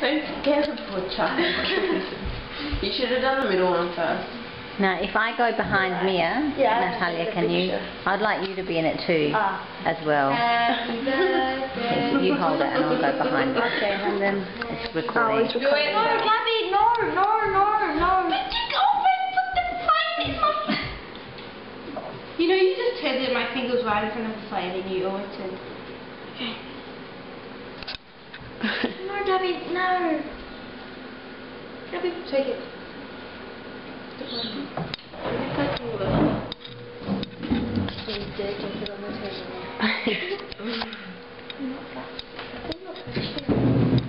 Don't scare the poor child. You should have done the middle one first. Now, if I go behind Mia, Natalia, can you? I'd like you to be in it too, as well. Happy birthday. You hold it and I'll go behind you. Okay, and then it's recording. Do it. No, Gabby, no. Did you open the flame? You know, you just said that my finger was right in front of the flame and you always said. Okay. No, Gabby, no. Gabby, take it.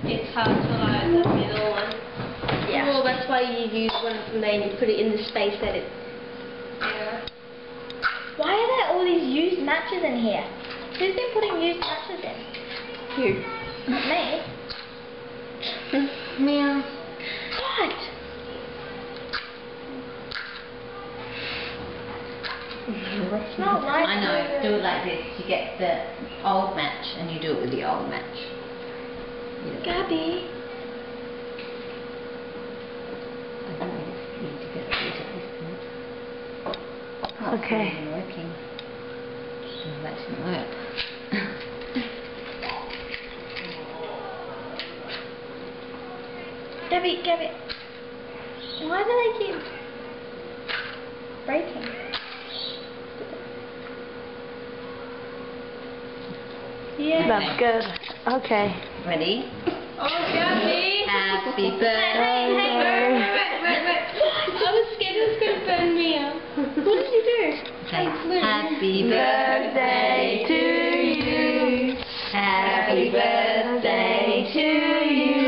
It's hard to like the middle one. Yeah. Well, that's why you use one from there and you put it in the space that it. Yeah. Why are there all these used matches in here? Who's been putting used matches in? You. Not me. Mia. What? It's not right. I know, do it like this. You get the old match and you do it with the old match. Gabby. I think we just need to get it at this point. Okay. It's not working. So that didn't work. Gabby. Why do they keep breaking? Yeah. That's good. Okay. Ready? Oh, Gabby. Happy birthday. Wait. I was scared it was going to burn me up. What did you do? Okay. Happy birthday to you. Happy birthday to you.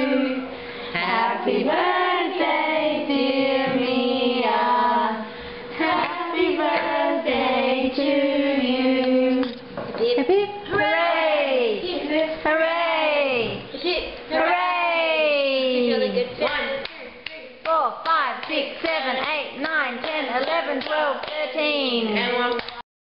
Happy birthday, dear Mia. Happy birthday to you. Hip hip hooray! Hooray! Hooray! Really good. 1, 2, 3, 4, 5, 6, 7, 8, 9, 10, 11, 12, 13. And one.